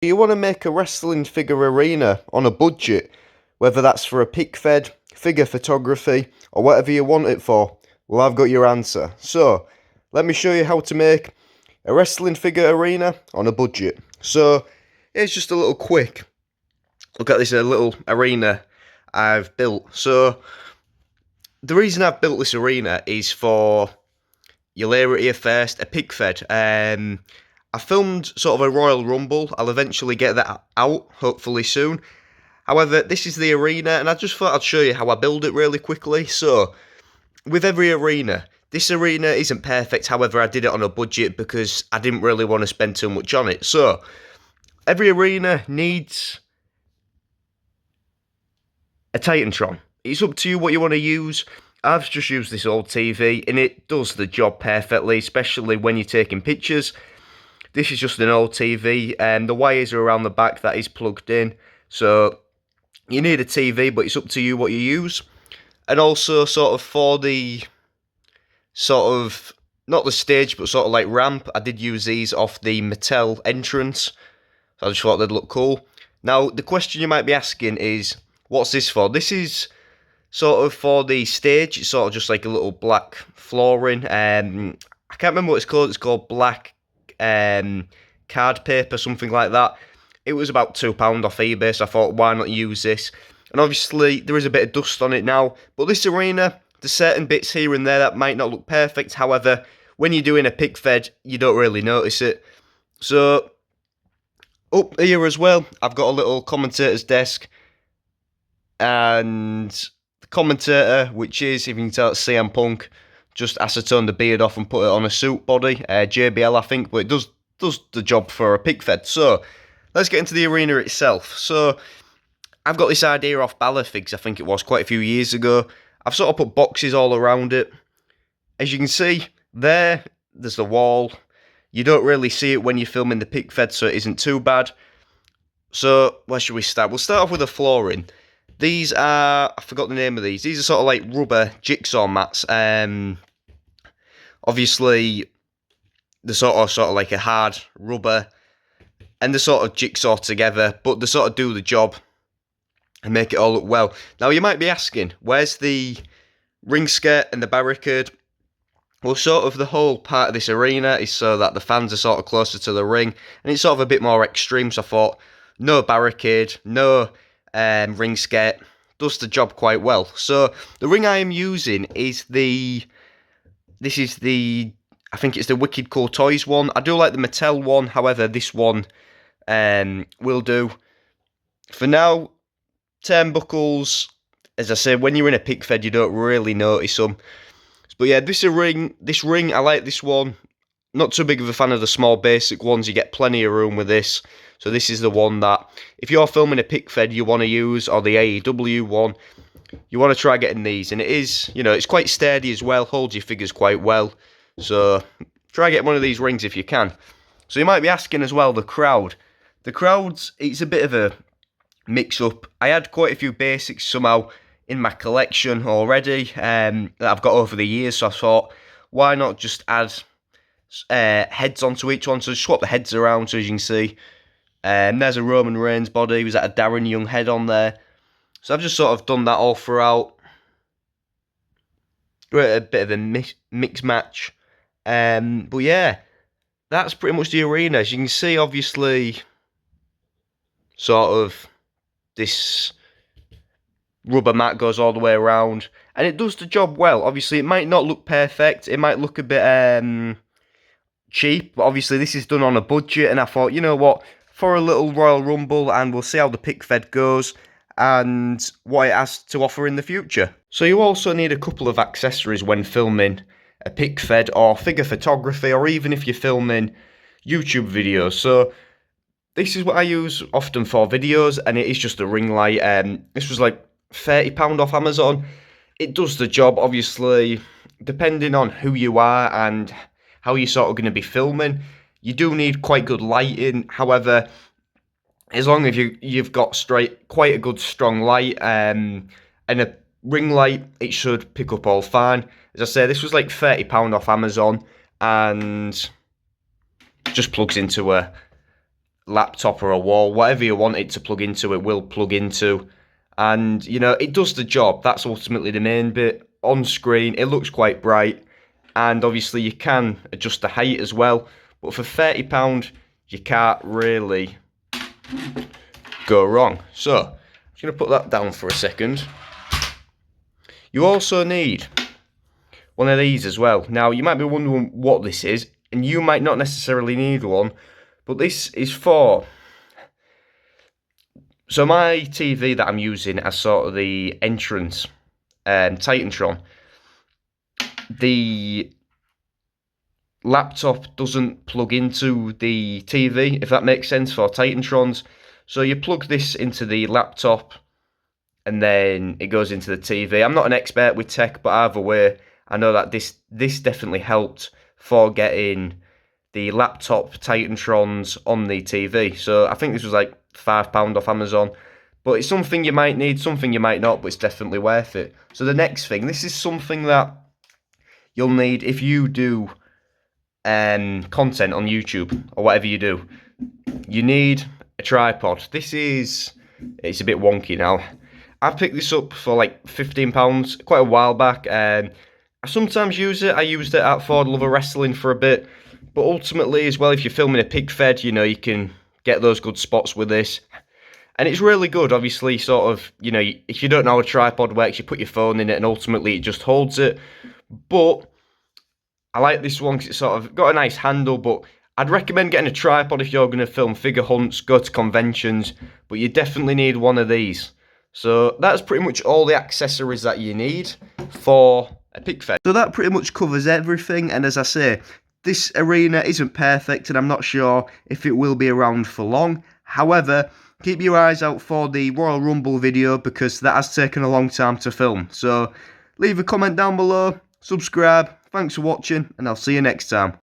You want to make a wrestling figure arena on a budget, whether that's for a pic fed, figure photography, or whatever you want it for? Well, I've got your answer. So, let me show you how to make a wrestling figure arena on a budget. So, here's just a little quick look at this little arena I've built. So, the reason I've built this arena is for, you'll hear it here first, a pic fed. I filmed sort of a Royal Rumble. I'll eventually get that out, hopefully soon. However, this is the arena, and I just thought I'd show you how I build it really quickly. So, with every arena, this arena isn't perfect. However, I did it on a budget because I didn't really want to spend too much on it. So, every arena needs a Titantron. It's up to you what you want to use. I've just used this old TV, and it does the job perfectly, especially when you're taking pictures. This is just an old TV, and the wires are around the back that is plugged in. So, you need a TV, but it's up to you what you use. And also, sort of for the, not the stage, but sort of like ramp, I did use these off the Mattel entrance. So I just thought they'd look cool. Now, the question you might be asking is, what's this for? This is sort of for the stage. It's sort of just like a little black flooring. I can't remember what it's called. It's called black card paper, something like that. It was about £2 off eBay, so I thought, why not use this? And obviously, there is a bit of dust on it now, but this arena, there's certain bits here and there that might not look perfect. However, when you're doing a pic fed, you don't really notice it. So, up here as well, I've got a little commentator's desk, and the commentator, which is, if you can tell, it's CM Punk, just acetone the beard off and put it on a suit body, JBL I think, but it does the job for a pic fed. So, let's get into the arena itself. So, I've got this idea off Ballerfigs, I think it was, quite a few years ago. I've sort of put boxes all around it. As you can see, there's the wall. You don't really see it when you're filming the pic fed, so it isn't too bad. So, where should we start? We'll start off with the flooring. These are, I forgot the name of these. These are sort of like rubber jigsaw mats. Obviously, they're sort of like a hard rubber, and they're sort of jigsaw together, but they sort of do the job and make it all look well. Now, you might be asking, where's the ring skirt and the barricade? Well, sort of the whole part of this arena is so that the fans are sort of closer to the ring, and it's sort of a bit more extreme, so I thought, no barricade, no ring skirt, does the job quite well. So, the ring I am using is I think it's the Wicked Cool Toys one. I do like the Mattel one, however, this one will do. For now, turnbuckles, as I said, when you're in a pic fed, you don't really notice them. But yeah, this ring, I like this one. Not too big of a fan of the small basic ones. You get plenty of room with this. So this is the one that, if you're filming a pic fed you want to use, or the AEW one, you want to try getting these. And it is, it's quite sturdy as well, holds your figures quite well. So try get one of these rings if you can. So you might be asking as well, the crowd. The crowds, it's a bit of a mix-up. I had quite a few basics somehow in my collection already that I've got over the years, so I thought, why not just add heads onto each one? So swap the heads around, so as you can see. There's a Roman Reigns body, was that a Darren Young head on there. So I've just sort of done that all throughout. A bit of a mix match. But yeah, that's pretty much the arena. As you can see, obviously, sort of, this rubber mat goes all the way around, and it does the job well. Obviously, it might not look perfect, it might look a bit cheap, but obviously this is done on a budget, and I thought, you know what, for a little Royal Rumble, and we'll see how the pic fed goes, and what it has to offer in the future. So you also need a couple of accessories when filming a pic fed, or figure photography, or even if you're filming YouTube videos. So this is what I use often for videos, and it is just a ring light. This was like £30 off Amazon. It does the job, obviously, depending on who you are and how you're sort of going to be filming. You do need quite good lighting. However, as long as you've got quite a good strong light and a ring light, it should pick up all fine. As I say, this was like £30 off Amazon, and just plugs into a laptop or a wall, whatever you want it to plug into, it will plug into. And, you know, it does the job. That's ultimately the main bit. On screen, it looks quite bright. And obviously you can adjust the height as well. But for £30, you can't really go wrong. So, I'm just going to put that down for a second. You also need one of these as well. Now, you might be wondering what this is, and you might not necessarily need one, but this is for... So my TV that I'm using as sort of the entrance, Titantron, the laptop doesn't plug into the TV, if that makes sense, for Titantrons. So you plug this into the laptop, and then it goes into the TV. I'm not an expert with tech, but either way, I know that this definitely helped for getting the laptop Titantrons on the TV. So I think this was like £5 off Amazon. But it's something you might need, something you might not, but it's definitely worth it. So the next thing, this is something that you'll need if you do content on YouTube or whatever you do. You need a tripod. It's a bit wonky now. I picked this up for like £15 quite a while back. I sometimes use it. I used it at Ford Lover Wrestling for a bit. But ultimately as well, if you're filming a pig fed, you know, you can get those good spots with this. And it's really good, obviously, sort of, you know, if you don't know how a tripod works, you put your phone in it and ultimately it just holds it. But I like this one because it's sort of got a nice handle, but I'd recommend getting a tripod if you're going to film figure hunts, go to conventions, but you definitely need one of these. So that's pretty much all the accessories that you need for a pig fed. So that pretty much covers everything, and as I say, this arena isn't perfect and I'm not sure if it will be around for long. However, keep your eyes out for the Royal Rumble video because that has taken a long time to film. So leave a comment down below, subscribe, thanks for watching, and I'll see you next time.